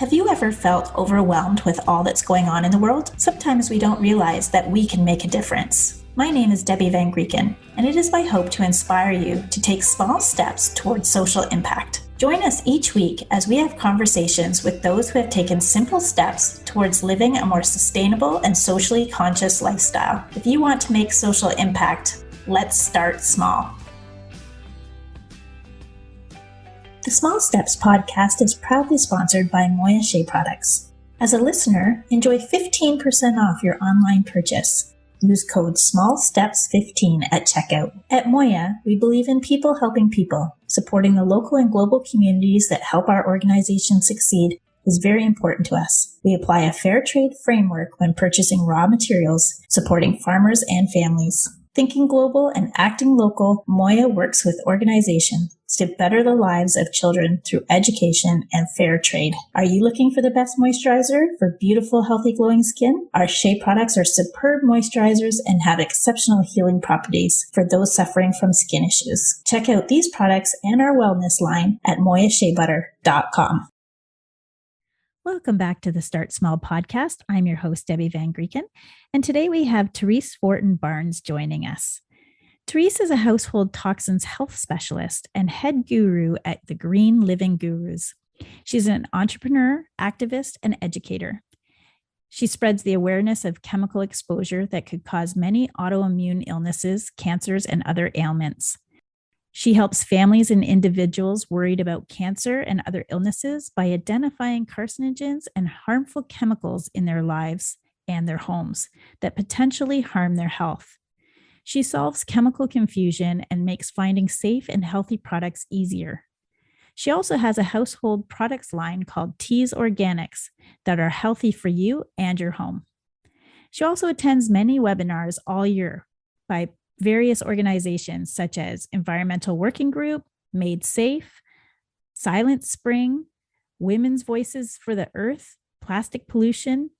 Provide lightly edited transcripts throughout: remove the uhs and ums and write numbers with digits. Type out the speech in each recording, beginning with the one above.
Have you ever felt overwhelmed with all that's going on in the world? Sometimes we don't realize that we can make a difference. My name is Debbie Van Grieken, and it is my hope to inspire you to take small steps towards social impact. Join us each week as we have conversations with those who have taken simple steps towards living a more sustainable and socially conscious lifestyle. If you want to make social impact, let's start small. The Small Steps podcast is proudly sponsored by Moya Shea Products. As a listener, enjoy 15% off your online purchase. Use code SMALLSTEPS15 at checkout. At Moya, we believe in people helping people. Supporting the local and global communities that help our organization succeed is very important to us. We apply a fair trade framework when purchasing raw materials, supporting farmers and families. Thinking global and acting local, Moya works with organizations to better the lives of children through education and fair trade. Are you looking for the best moisturizer for beautiful, healthy, glowing skin? Our Shea products are superb moisturizers and have exceptional healing properties for those suffering from skin issues. Check out these products and our wellness line at moyasheabutter.com. Welcome back to the Start Small podcast. I'm your host, Debbie Van Grieken, and today we have Therese Forton-Barnes joining us. Therese is a household toxins health specialist and head guru at the Green Living Gurus. She's an entrepreneur, activist, and educator. She spreads the awareness of chemical exposure that could cause many autoimmune illnesses, cancers, and other ailments. She helps families and individuals worried about cancer and other illnesses by identifying carcinogens and harmful chemicals in their lives and their homes that potentially harm their health. She solves chemical confusion and makes finding safe and healthy products easier. She also has a household products line called Teas Organics that are healthy for you and your home. She also attends many webinars all year by various organizations such as Environmental Working Group, Made Safe, Silent Spring, Women's Voices for the Earth, Plastic Pollution,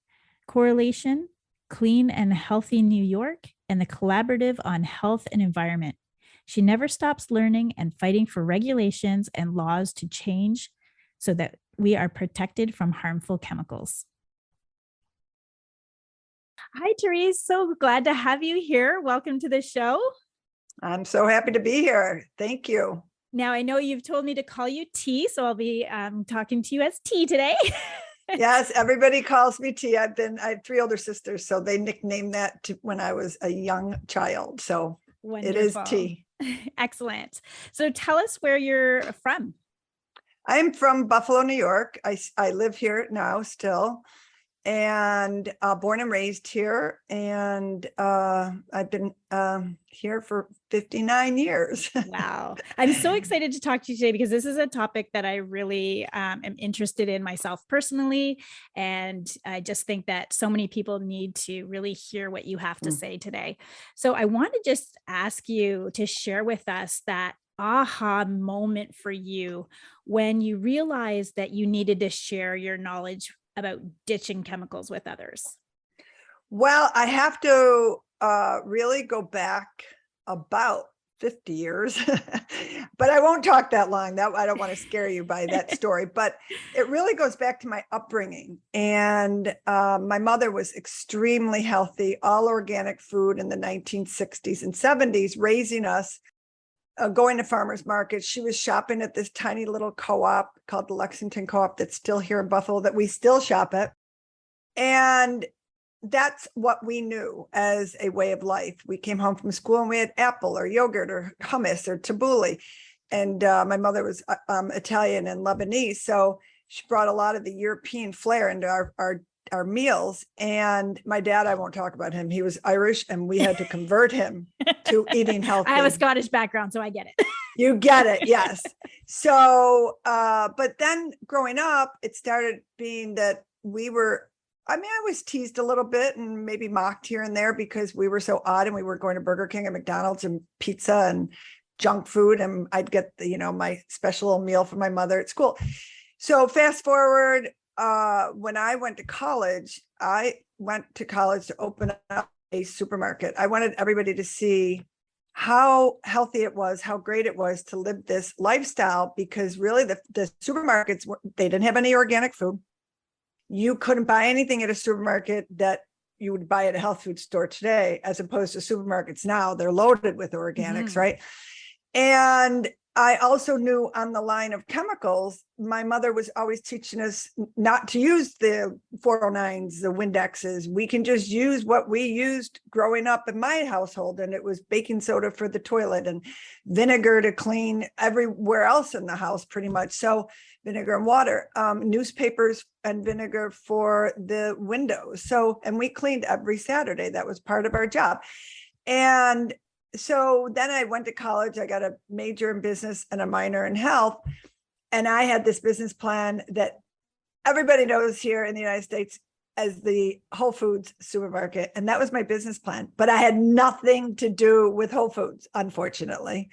Correlation, Clean and Healthy New York, and the Collaborative on Health and Environment. She never stops learning and fighting for regulations and laws to change so that we are protected from harmful chemicals. Hi, Therese. So glad to have you here. Welcome to the show. I'm so happy to be here. Thank you. Now, I know you've told me to call you T, so I'll be talking to you as T today. Yes, everybody calls me T. I have 3 older sisters, so they nicknamed that when I was a young child. So Wonderful. It is T. Excellent. So tell us where you're from. I'm from Buffalo, New York. I live here now still, and born and raised here. And I've been here for 59 years. Wow. I'm so excited to talk to you today because this is a topic that I really am interested in myself personally. And I just think that so many people need to really hear what you have to say today. So I want to just ask you to share with us that aha moment for you when you realized that you needed to share your knowledge about ditching chemicals with others. Well, I have to really go back about 50 years, but I won't talk that long. I don't want to scare you by that story, but it really goes back to my upbringing. And my mother was extremely healthy, all organic food in the 1960s and 70s, raising us, going to farmers markets. She was shopping at this tiny little co-op called the Lexington Co-op that's still here in Buffalo that we still shop at. And that's what we knew as a way of life. We came home from school and we had apple or yogurt or hummus or tabbouleh. And my mother was Italian and Lebanese, so she brought a lot of the European flair into our meals. And my dad, I won't talk about him. He was Irish, and we had to convert him to eating healthy. I have a Scottish background, so I get it. You get it. Yes. So, but then growing up, it started being that I was teased a little bit and maybe mocked here and there because we were so odd and we were going to Burger King and McDonald's and pizza and junk food. And I'd get my special meal from my mother at school. So fast forward, when I went to college to open up a supermarket. I wanted everybody to see how healthy it was, how great it was to live this lifestyle, because really the supermarkets, they didn't have any organic food. you couldn't buy anything at a supermarket that you would buy at a health food store today, as opposed to supermarkets now. They're loaded with organics, right? And I also knew on the line of chemicals, my mother was always teaching us not to use the 409s, the Windexes. We can just use what we used growing up in my household. And it was baking soda for the toilet and vinegar to clean everywhere else in the house, pretty much. So vinegar and water, newspapers and vinegar for the windows. So, and we cleaned every Saturday. That was part of our job. And so then I went to college. I got a major in business and a minor in health. And I had this business plan that everybody knows here in the United States as the Whole Foods supermarket. And that was my business plan. But I had nothing to do with Whole Foods, unfortunately.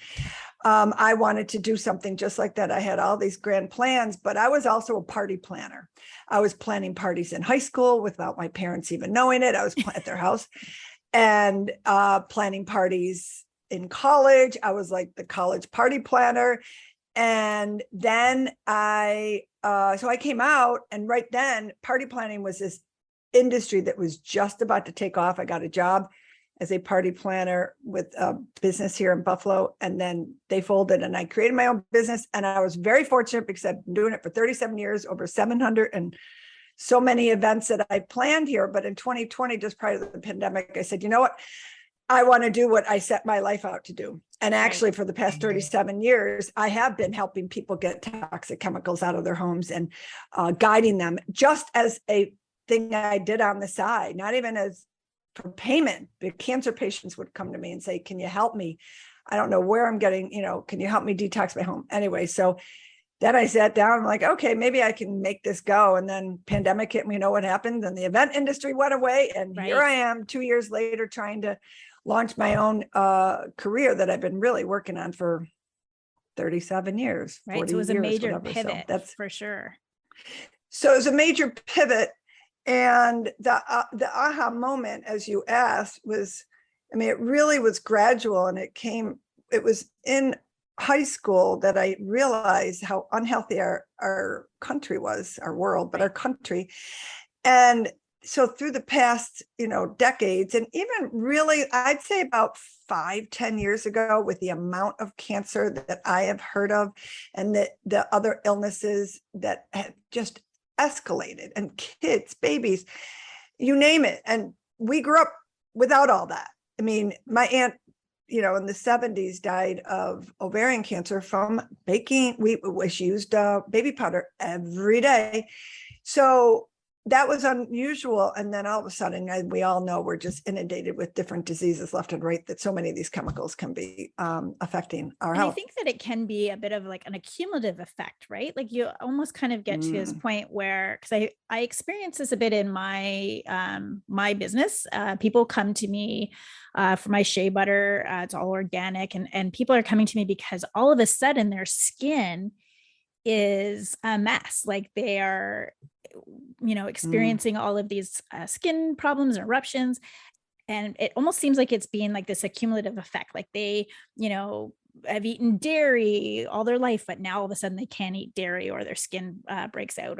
I wanted to do something just like that. I had all these grand plans, but I was also a party planner. I was planning parties in high school without my parents even knowing it. I was at their house. And planning parties in college. I was like the college party planner. And then so I came out, and right then party planning was this industry that was just about to take off. I got a job as a party planner with a business here in Buffalo, and then they folded, and I created my own business. And I was very fortunate because I've been doing it for 37 years, over 700 and so many events that I planned here. But in 2020, just prior to the pandemic, I said, you know what? I want to do what I set my life out to do. And actually, for the past 37 years, I have been helping people get toxic chemicals out of their homes and guiding them, just as a thing I did on the side, not even as for payment. The cancer patients would come to me and say, can you help me? I don't know where I'm getting, can you help me detox my home? Anyway, so then I sat down, I'm like, okay, maybe I can make this go. And then pandemic hit me, you know what happened? And the event industry went away. And here I am 2 years later, trying to launch my own career that I've been really working on for 37 years. Right. So it was a major pivot. So that's for sure. So it was a major pivot. And the aha moment, as you asked, was, it really was gradual. And it was in high school that I realized how unhealthy our country was, our world, but our country. And so through the past, decades, and even really, I'd say about 5-10 years ago, with the amount of cancer that I have heard of, and the other illnesses that have just escalated, and kids, babies, you name it. And we grew up without all that. My aunt, in the 70s died of ovarian cancer from baking. She used baby powder every day. So that was unusual. And then all of a sudden, we all know we're just inundated with different diseases left and right, that so many of these chemicals can be affecting our health. I think that it can be a bit of like an accumulative effect, right? Like you almost kind of get to this point where, because I experience this a bit in my my business. People come to me for my shea butter. It's all organic, and people are coming to me because all of a sudden their skin is a mess. Like they are, experiencing all of these skin problems and eruptions. And it almost seems like it's being like this accumulative effect. Like they, have eaten dairy all their life, but now all of a sudden they can't eat dairy, or their skin breaks out,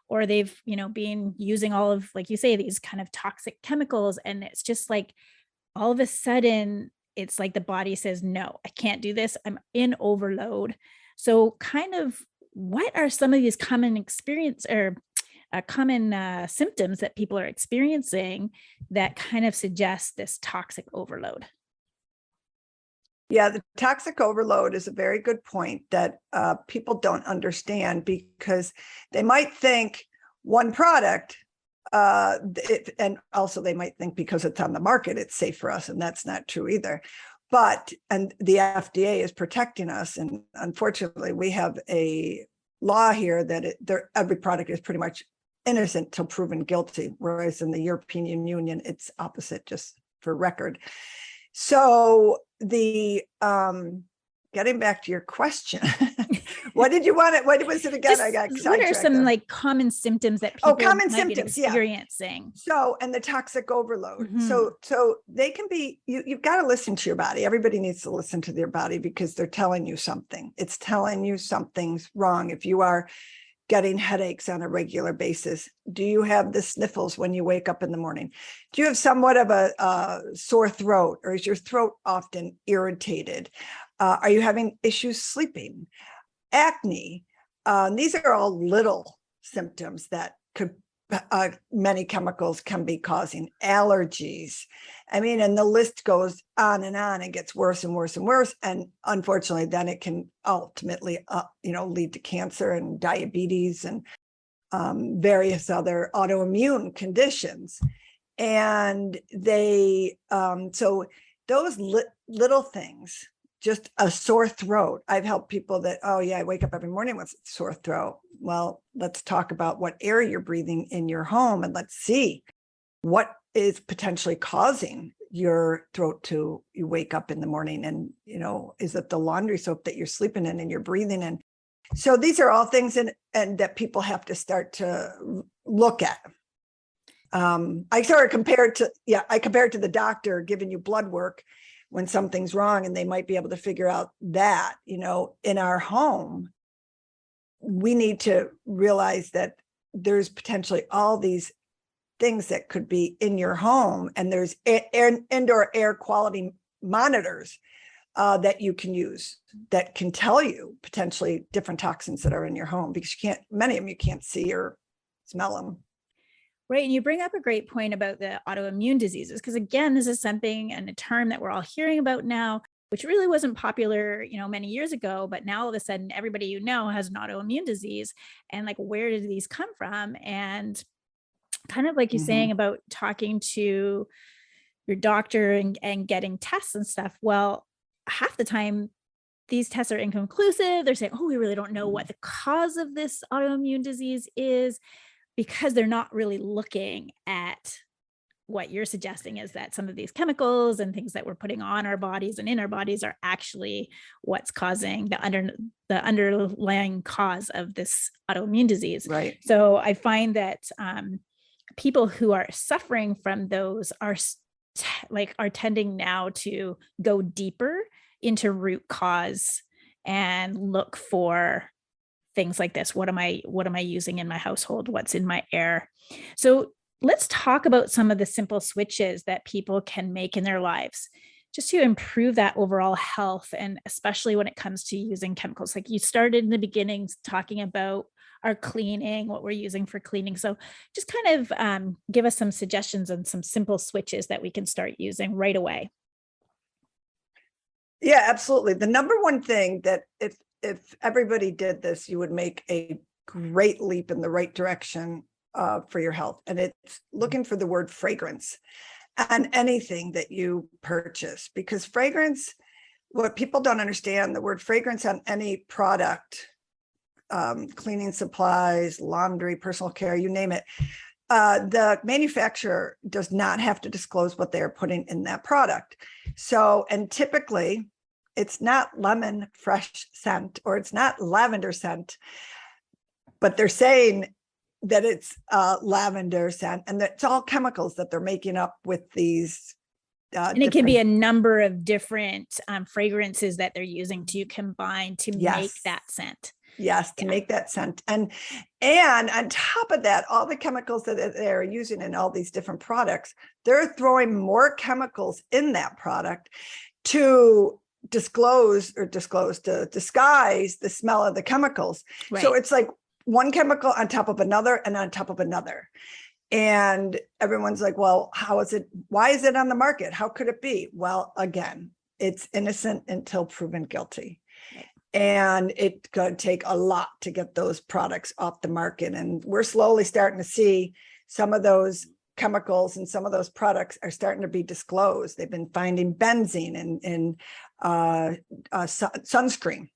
or they've, been using all of, like you say, these kind of toxic chemicals. And it's just like, all of a sudden it's like the body says, no, I can't do this. I'm in overload. So kind of, what are some of these common common symptoms that people are experiencing that kind of suggest this toxic overload? Yeah, the toxic overload is a very good point that people don't understand, because they might think one product, and also they might think because it's on the market, it's safe for us. And that's not true either. And the FDA is protecting us. And unfortunately, we have a law here that every product is pretty much innocent till proven guilty, whereas in the European Union, it's opposite, just for record. So getting back to your question, what did you want? What was it again? I got excited. What are some like common symptoms that people might be experiencing? Yeah. So, and the toxic overload. So they can be, you've got to listen to your body. Everybody needs to listen to their body, because they're telling you something. It's telling you something's wrong. If you are getting headaches on a regular basis? Do you have the sniffles when you wake up in the morning? Do you have somewhat of a sore throat, or is your throat often irritated? Are you having issues sleeping? Acne? These are all little symptoms that could many chemicals can be causing. Allergies. I mean, and the list goes on and gets worse and worse and worse. And unfortunately, then it can ultimately, lead to cancer and diabetes and various other autoimmune conditions. And so those little things, just a sore throat. I've helped people that, oh yeah, I wake up every morning with a sore throat. Well, let's talk about what air you're breathing in your home, and let's see what is potentially causing your throat to, you wake up in the morning and, is it the laundry soap that you're sleeping in and you're breathing in? So these are all things and that people have to start to look at. I compare it to the doctor giving you blood work when something's wrong, and they might be able to figure out that, in our home, we need to realize that there's potentially all these things that could be in your home, and there's indoor air quality monitors that you can use that can tell you potentially different toxins that are in your home, because many of them you can't see or smell them. Right. And you bring up a great point about the autoimmune diseases, because again, this is something and a term that we're all hearing about now, which really wasn't popular, many years ago, but now all of a sudden everybody has an autoimmune disease. And like, where did these come from? And kind of like you're saying about talking to your doctor and getting tests and stuff. Well, half the time these tests are inconclusive. They're saying, oh, we really don't know what the cause of this autoimmune disease is, because they're not really looking at what you're suggesting, is that some of these chemicals and things that we're putting on our bodies and in our bodies are actually what's causing the underlying cause of this autoimmune disease. Right. So I find that people who are suffering from those are tending now to go deeper into root cause and look for things like this. What am I using in my household? What's in my air? So let's talk about some of the simple switches that people can make in their lives just to improve that overall health. And especially when it comes to using chemicals, like you started in the beginning talking about our cleaning, what we're using for cleaning. So just kind of give us some suggestions and some simple switches that we can start using right away. Yeah, absolutely. The number one thing that if everybody did this, you would make a great leap in the right direction for your health. And it's looking for the word fragrance on anything that you purchase, because fragrance, what people don't understand, the word fragrance on any product, cleaning supplies, laundry, personal care, you name it, the manufacturer does not have to disclose what they're putting in that product. So, and typically, it's not lemon fresh scent, or it's not lavender scent, but they're saying that it's lavender scent, and that's all chemicals that they're making up with these. And it can be a number of different fragrances that they're using to combine to make that scent. Yes, to make that scent. And on top of that, all the chemicals that they're using in all these different products, they're throwing more chemicals in that product to disguise the smell of the chemicals. Right. So it's like one chemical on top of another and on top of another. And everyone's like, well, why is it on the market? How could it be? Well, again, it's innocent until proven guilty. Right. And it could take a lot to get those products off the market. And we're slowly starting to see some of those chemicals and some of those products are starting to be disclosed. They've been finding benzene in sunscreen.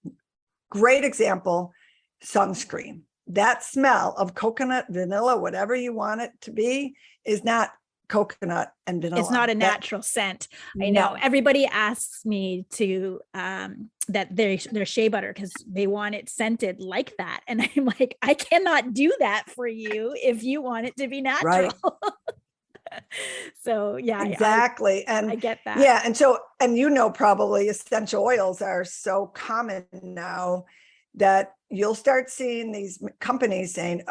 Great example, sunscreen. That smell of coconut, vanilla, whatever you want it to be, is not coconut and vanilla. It's not a natural scent. I know. Everybody asks me to that their shea butter because they want it scented like that, and I'm like, I cannot do that for you if you want it to be natural. Right. So yeah, exactly. I get that. Yeah, and probably essential oils are so common now that you'll start seeing these companies saying,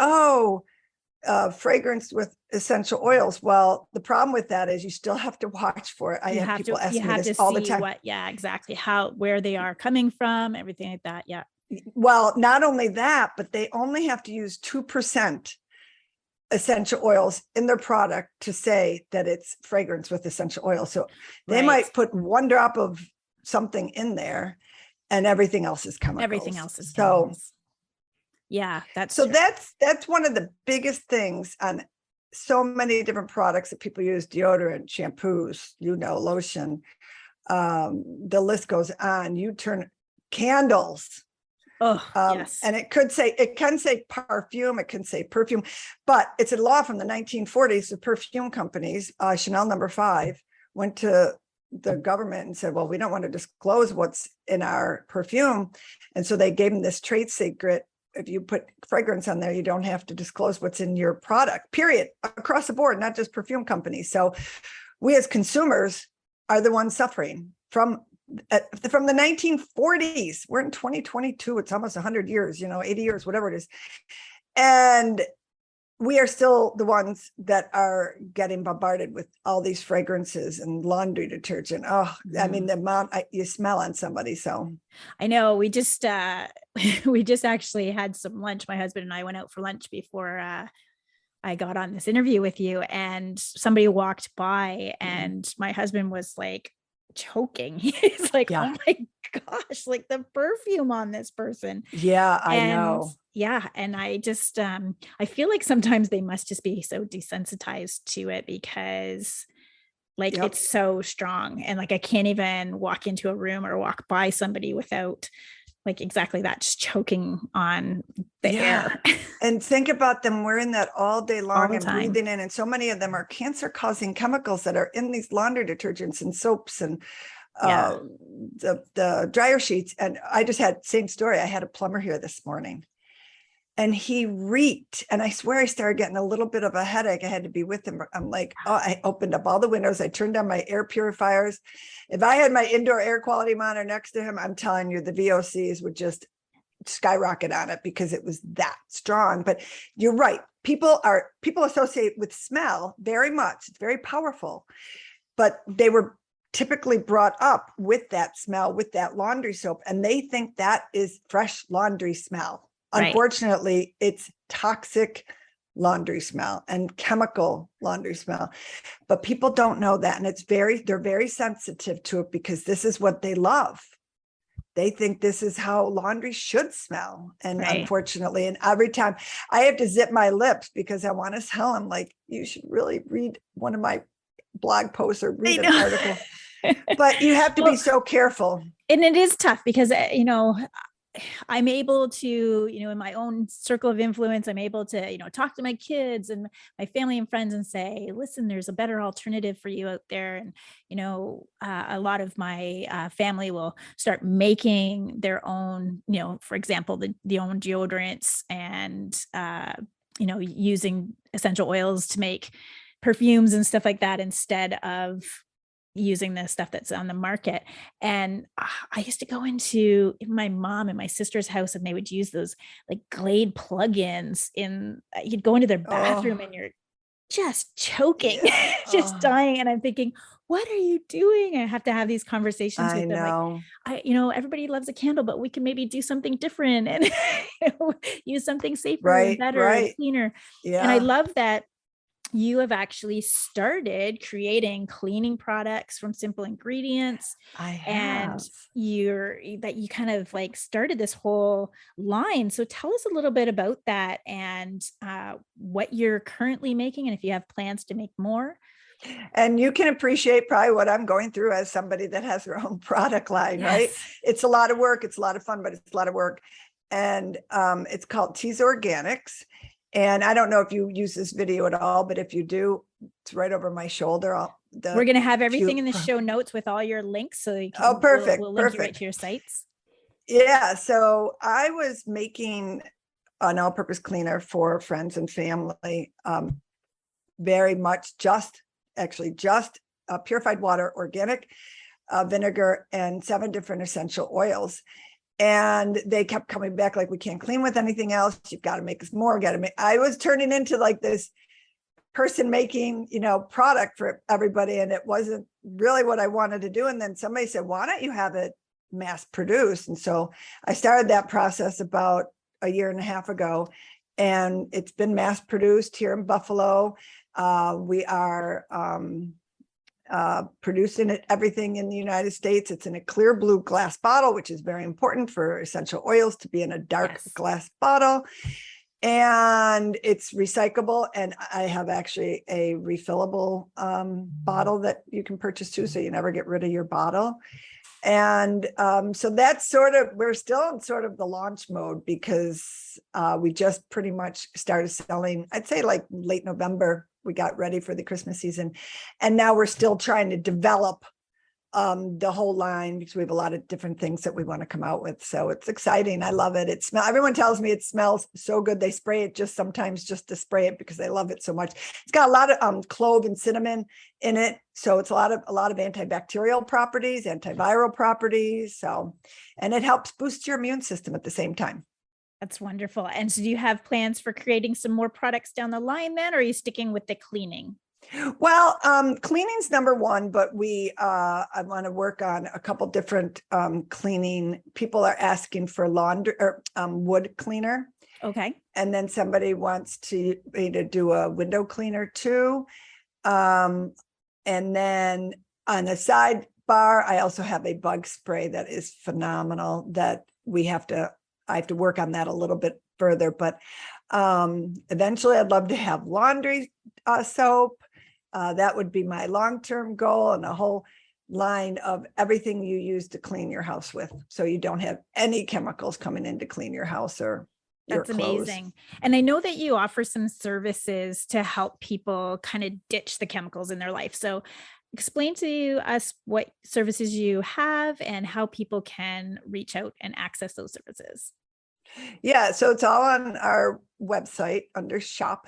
fragrance with essential oils. Well, the problem with that is you still have to watch for it. I have people ask me this all the time. Exactly where they are coming from, everything like that. Yeah. Well, not only that, but they only have to use 2% essential oils in their product to say that it's fragrance with essential oil. So they might put 1 drop of something in there and everything else is chemicals. Everything else is chemicals. Yeah, that's one of the biggest things on so many different products that people use: deodorant, shampoos, lotion. The list goes on. You turn candles. Yes. And it can say perfume, it can say perfume, but it's a law from the 1940s. The perfume companies, Chanel No. 5, went to the government and said, well, we don't want to disclose what's in our perfume. And so they gave them this trade secret. If you put fragrance on there, you don't have to disclose what's in your product, period, across the board, not just perfume companies. So we as consumers are the ones suffering from the 1940s. We're in 2022. It's almost 100 years, 80 years, whatever it is. And we are still the ones that are getting bombarded with all these fragrances and laundry detergent. I mean, the amount you smell on somebody. So I know we just actually had some lunch. My husband and I went out for lunch before I got on this interview with you, and somebody walked by and my husband was like choking. He's like, oh my gosh, like the perfume on this person. Yeah, I know. Yeah. And I just, I feel like sometimes they must just be so desensitized to it because it's so strong. And like, I can't even walk into a room or walk by somebody without like exactly that, just choking on the air. And think about them wearing that all day long and time. breathing in. And so many of them are cancer-causing chemicals that are in these laundry detergents and soaps and the dryer sheets. And I just had same story. I had a plumber here this morning and he reeked. And I swear I started getting a little bit of a headache. I had to be with him. I'm like, I opened up all the windows. I turned on my air purifiers. If I had my indoor air quality monitor next to him, I'm telling you, the VOCs would just skyrocket on it because it was that strong. But you're right. People associate with smell very much. It's very powerful, but they were typically brought up with that smell, with that laundry soap, and they think that is fresh laundry smell. Unfortunately, it's toxic laundry smell and chemical laundry smell, but people don't know that. And they're very sensitive to it because this is what they love. They think this is how laundry should smell. And unfortunately, and every time I have to zip my lips because I want to tell them, like, you should really read one of my blog posts or read an article, but you have to be so careful. And it is tough because, I'm able to, in my own circle of influence, I'm able to, talk to my kids and my family and friends and say, listen, there's a better alternative for you out there. And, a lot of my family will start making their own, for example, the own deodorants and, using essential oils to make perfumes and stuff like that instead of using the stuff that's on the market. And I used to go into my mom and my sister's house and they would use those like Glade plugins you'd go into their bathroom and you're just choking, just dying. And I'm thinking, what are you doing? I have to have these conversations with them. Like, everybody loves a candle, but we can maybe do something different and use something safer and better and cleaner. Yeah. And I love that you have actually started creating cleaning products from simple ingredients. And you kind of like started this whole line. So tell us a little bit about that and what you're currently making and if you have plans to make more. And you can appreciate probably what I'm going through as somebody that has their own product line, right? It's a lot of work. It's a lot of fun, but it's a lot of work. And it's called Tease Organics. And I don't know if you use this video at all, but if you do, it's right over my shoulder. We're going to have everything in the show notes with all your links. So you can, perfect. We'll link you right to your sites. Yeah. So I was making an all-purpose cleaner for friends and family, very much just purified water, organic vinegar, and 7 different essential oils. And they kept coming back like, we can't clean with anything else. You've got to make us more. I was turning into like this person making, product for everybody. And it wasn't really what I wanted to do. And then somebody said, why don't you have it mass produced? And so I started that process about a year and a half ago, and it's been mass produced here in Buffalo. We are producing everything in the United States. It's in a clear blue glass bottle, which is very important for essential oils to be in a dark glass bottle. And it's recyclable. And I have actually a refillable bottle that you can purchase too, so you never get rid of your bottle. And so that's we're still in sort of the launch mode, because we just pretty much started selling, I'd say like late November. We got ready for the Christmas season. And now we're still trying to develop the whole line, because we have a lot of different things that we want to come out with. So it's exciting. I love it. Everyone tells me it smells so good. They spray it sometimes just to spray it because they love it so much. It's got a lot of clove and cinnamon in it. So it's a lot of antibacterial properties, antiviral properties. So, and it helps boost your immune system at the same time. That's wonderful. And so do you have plans for creating some more products down the line then, or are you sticking with the cleaning? Well, cleaning's number one, but I want to work on a couple different cleaning. People are asking for laundry or wood cleaner. Okay. And then somebody wants me to do a window cleaner too. And then on the sidebar, I also have a bug spray that is phenomenal that I have to work on that a little bit further, but eventually I'd love to have laundry soap. That would be my long-term goal, and a whole line of everything you use to clean your house with, so you don't have any chemicals coming in to clean your house or your clothes. That's amazing. And I know that you offer some services to help people kind of ditch the chemicals in their life. So explain to us what services you have and how people can reach out and access those services. Yeah, so it's all on our website under shop.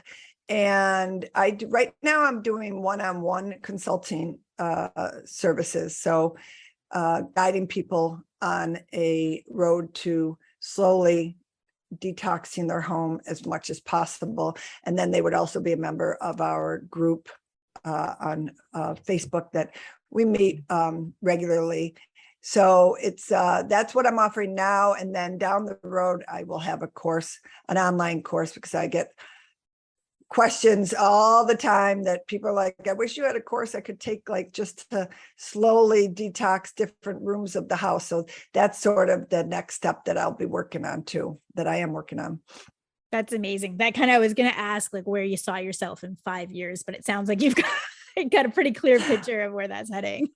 And right now I'm doing one-on-one consulting services. So guiding people on a road to slowly detoxing their home as much as possible. And then they would also be a member of our group on Facebook that we meet regularly. So that's what I'm offering now. And then down the road, I will have an online course, because I get questions all the time that people are like, I wish you had a course I could take, like just to slowly detox different rooms of the house. So that's sort of the next step that I'll be working on too, that I am working on. That's amazing. That kind of, I was going to ask like where you saw yourself in 5 years, but it sounds like you've got a pretty clear picture of where that's heading.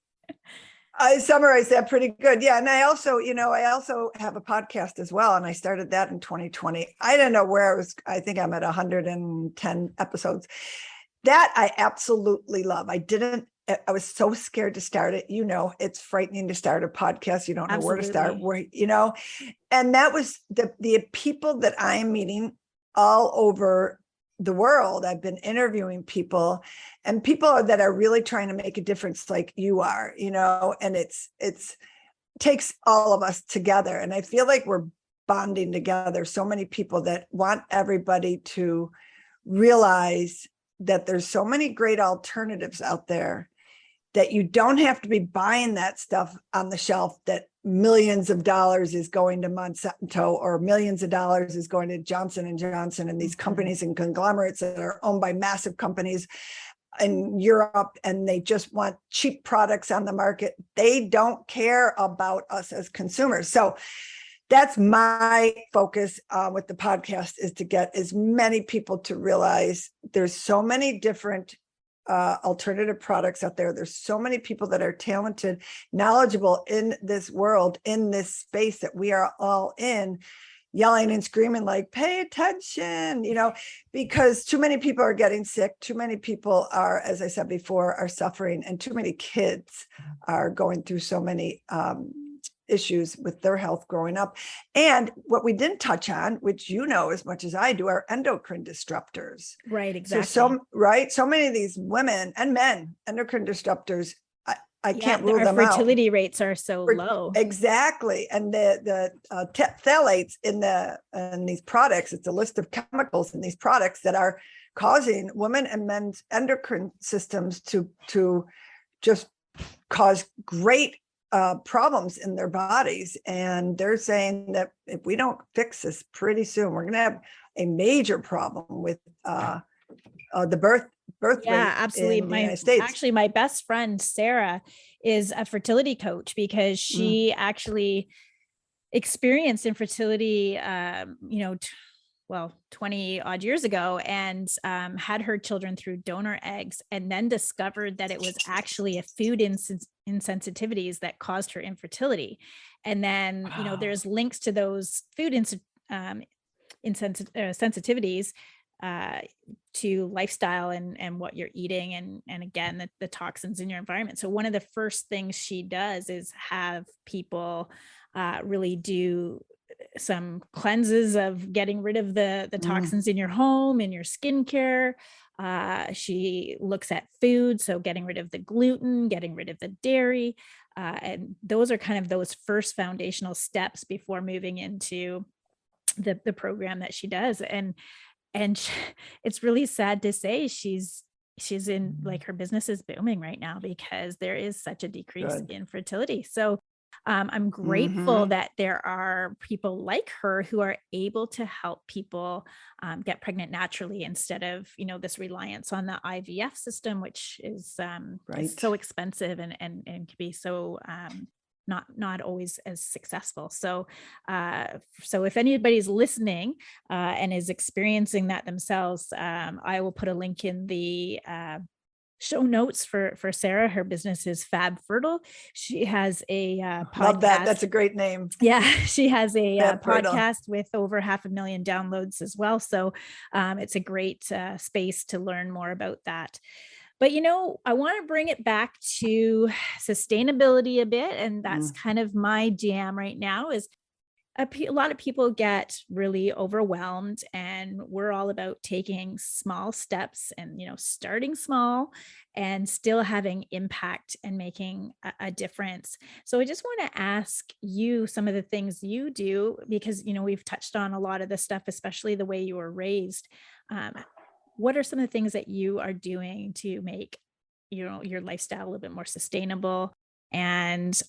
I summarized that pretty good. Yeah. And I also have a podcast as well. And I started that in 2020. I don't know where I was. I think I'm at 110 episodes. That I absolutely love. I was so scared to start it. It's frightening to start a podcast. You don't know where to start, and that was the people that I am meeting all over the world. I've been interviewing people, and people that are really trying to make a difference like you are, and it's takes all of us together. And I feel like we're bonding together. So many people that want everybody to realize that there's so many great alternatives out there, that you don't have to be buying that stuff on the shelf that millions of dollars is going to Monsanto, or millions of dollars is going to Johnson & Johnson and these companies and conglomerates that are owned by massive companies in Europe, and they just want cheap products on the market. They don't care about us as consumers. So that's my focus with the podcast, is to get as many people to realize there's so many different alternative products out there. There's so many people that are talented, knowledgeable in this world, in this space that we are all in, yelling and screaming like, pay attention, because too many people are getting sick. Too many people are, as I said before, are suffering, and too many kids are going through so many issues with their health growing up. And what we didn't touch on, which as much as I do, are endocrine disruptors. Right, exactly. So many of these women and men, endocrine disruptors, I can't rule our them out. fertility rates are so low. Exactly. And the phthalates in these products, it's a list of chemicals in these products that are causing women and men's endocrine systems to just cause great problems in their bodies. And they're saying that if we don't fix this pretty soon, we're going to have a major problem with the birth rate absolutely. in the United States. Actually, my best friend, Sarah, is a fertility coach because she actually experienced infertility, 20 odd years ago, and had her children through donor eggs, and then discovered that it was actually a food insensitivities that caused her infertility. And then, there's links to those food sensitivities to lifestyle and what you're eating, and again, the toxins in your environment. So one of the first things she does is have people really do some cleanses of getting rid of the toxins in your home, in your skincare. She looks at food, so getting rid of the gluten, getting rid of the dairy, and those are kind of those first foundational steps before moving into the program that she does. And it's really sad to say she's in, like, her business is booming right now because there is such a decrease in fertility. So I'm grateful that there are people like her who are able to help people get pregnant naturally instead of, this reliance on the IVF system, which is so expensive and can be so not always as successful. So if anybody's listening and is experiencing that themselves, I will put a link in the show notes for Sarah. Her business is Fab Fertile. She has a podcast. Love that. That's a great name. Yeah, she has a podcast with over 500,000 downloads as well. So it's a great space to learn more about that. But, I want to bring it back to sustainability a bit. And that's kind of my jam right now. Is a lot of people get really overwhelmed, and we're all about taking small steps and, starting small and still having impact and making a difference. So I just want to ask you some of the things you do, because, we've touched on a lot of this stuff, especially the way you were raised. What are some of the things that you are doing to make, your lifestyle a little bit more sustainable? And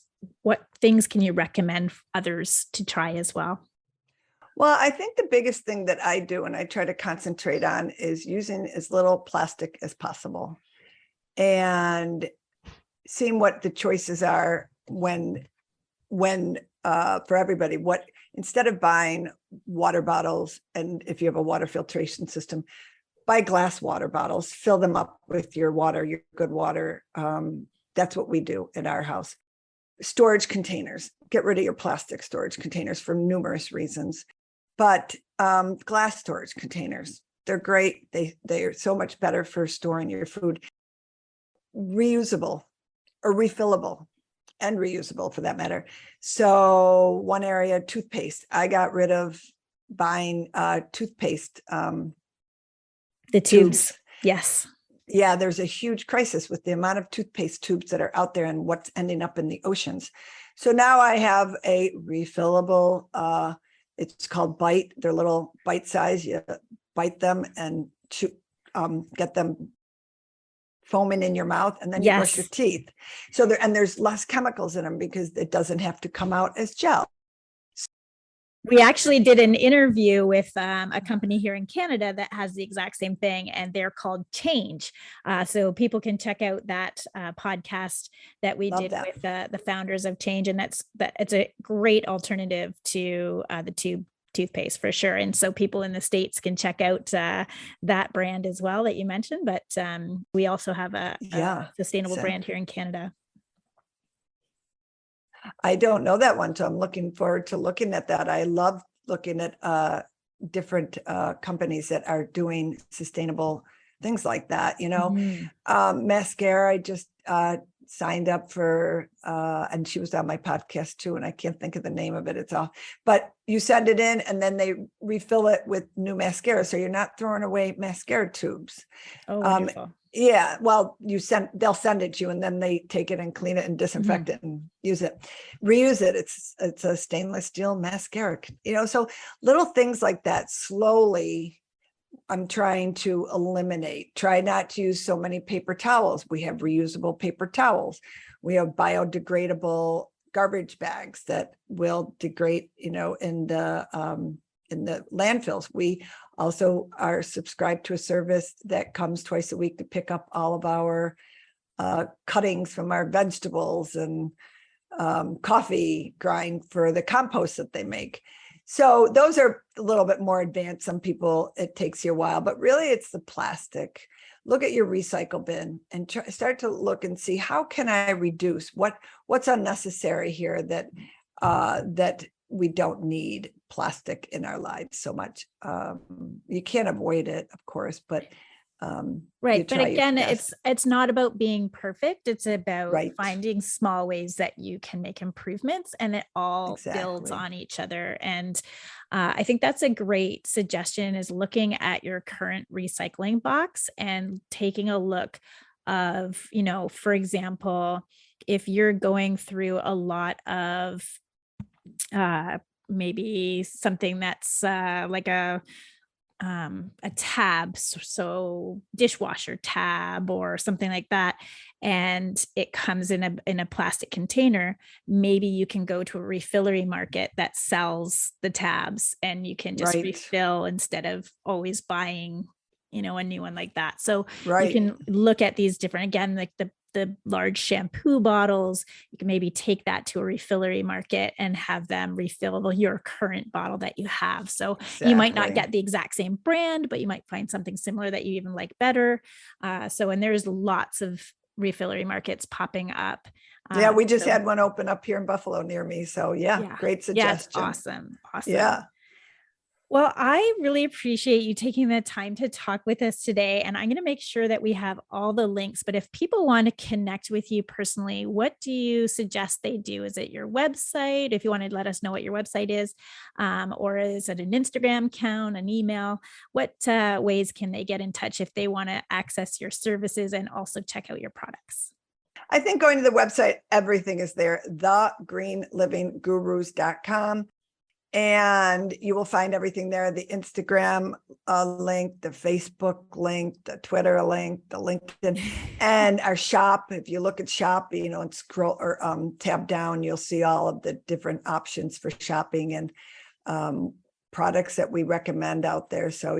what things can you recommend others to try as well? Well, I think the biggest thing that I do and I try to concentrate on is using as little plastic as possible and seeing what the choices are when for everybody. What, instead of buying water bottles, and if you have a water filtration system, buy glass water bottles, fill them up with your water, your good water. That's what we do at our house. Storage containers, get rid of your plastic storage containers for numerous reasons. But glass storage containers, they're great. They are so much better for storing your food. Reusable or refillable, and reusable for that matter. So one area, toothpaste. I got rid of buying toothpaste. The tubes. Yes. Yeah, there's a huge crisis with the amount of toothpaste tubes that are out there and what's ending up in the oceans. So now I have a refillable, it's called Bite. They're little bite size. You bite them and get them foaming in your mouth, and then you brush your teeth. So there's less chemicals in them because it doesn't have to come out as gel. We actually did an interview with a company here in Canada that has the exact same thing, and they're called Change. So people can check out that podcast that we did with the founders of Change, and it's a great alternative to the toothpaste for sure. And so people in the States can check out that brand as well that you mentioned. But we also have a sustainable brand here in Canada. I don't know that one, so I'm looking forward to looking at that. I love looking at different companies that are doing sustainable things like that. Mascara, signed up for, and she was on my podcast too, and I can't think of the name of it. It's all, but you send it in and then they refill it with new mascara. So you're not throwing away mascara tubes. Oh, wonderful. Yeah. Well, they'll send it to you and then they take it and clean it and disinfect it and reuse it. It's a stainless steel mascara, so little things like that slowly I'm trying to eliminate. Try not to use so many paper towels. We have reusable paper towels. We have biodegradable garbage bags that will degrade, in the landfills. We also are subscribed to a service that comes twice a week to pick up all of our cuttings from our vegetables and coffee grind for the compost that they make. So those are a little bit more advanced. Some people, it takes you a while, but really it's the plastic. Look at your recycle bin and start to look and see, how can I reduce what's unnecessary here that we don't need plastic in our lives so much. You can't avoid it, of course, but right. But again, it's not about being perfect. It's about finding small ways that you can make improvements, and it all builds on each other. And I think that's a great suggestion, is looking at your current recycling box and taking a look of, for example, if you're going through a lot of maybe something that's like a tab, so dishwasher tab or something like that, and it comes in a plastic container, maybe you can go to a refillery market that sells the tabs and you can just refill instead of always buying, a new one like that. So you can look at these different, again, like the large shampoo bottles, you can maybe take that to a refillery market and have them refill your current bottle that you have. So you might not get the exact same brand, but you might find something similar that you even like better. And there's lots of refillery markets popping up. Yeah, we just had one open up here in Buffalo near me. So great suggestion. Yeah, awesome. Yeah. Well, I really appreciate you taking the time to talk with us today. And I'm going to make sure that we have all the links. But if people want to connect with you personally, what do you suggest they do? Is it your website? If you want to let us know what your website is, or is it an Instagram account, an email? What ways can they get in touch if they want to access your services and also check out your products? I think going to the website, everything is there, thegreenlivinggurus.com. And you will find everything there, the Instagram link, the Facebook link, the Twitter link, the LinkedIn, and our shop. If you look at shop, and scroll or tab down, you'll see all of the different options for shopping and products that we recommend out there. So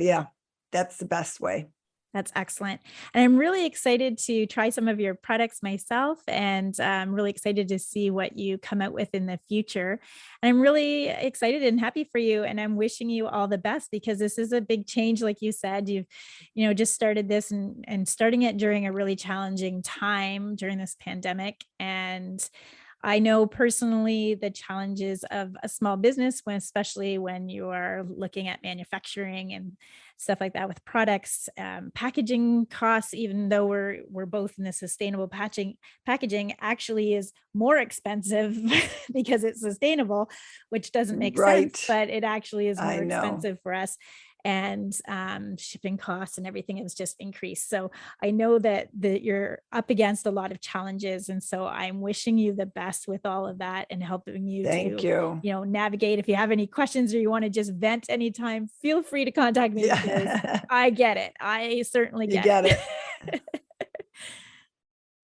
that's the best way. That's excellent. And I'm really excited to try some of your products myself, and I'm really excited to see what you come out with in the future. And I'm really excited and happy for you. And I'm wishing you all the best, because this is a big change. Like you said, you've, just started this and starting it during a really challenging time during this pandemic. And I know personally the challenges of a small business, especially when you are looking at manufacturing and stuff like that with products, packaging costs, even though we're both in the sustainable packaging actually is more expensive because it's sustainable, which doesn't make sense, but it actually is more expensive for us. And shipping costs and everything has just increased. So I know that you're up against a lot of challenges. And so I'm wishing you the best with all of that and helping you to navigate. If you have any questions or you want to just vent anytime, feel free to contact me. Because I get it. I certainly get it.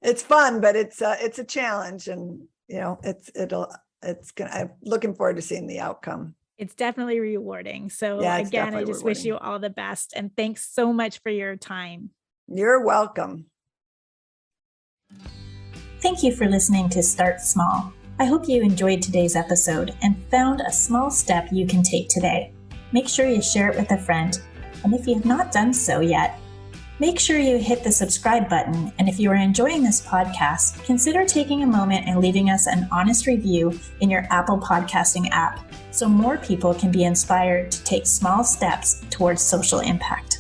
It's fun, but it's a challenge, and I'm looking forward to seeing the outcome. It's definitely rewarding. So again, I just wish you all the best. And thanks so much for your time. You're welcome. Thank you for listening to Start Small. I hope you enjoyed today's episode and found a small step you can take today. Make sure you share it with a friend. And if you have not done so yet, make sure you hit the subscribe button. And if you are enjoying this podcast, consider taking a moment and leaving us an honest review in your Apple podcasting app, so more people can be inspired to take small steps towards social impact.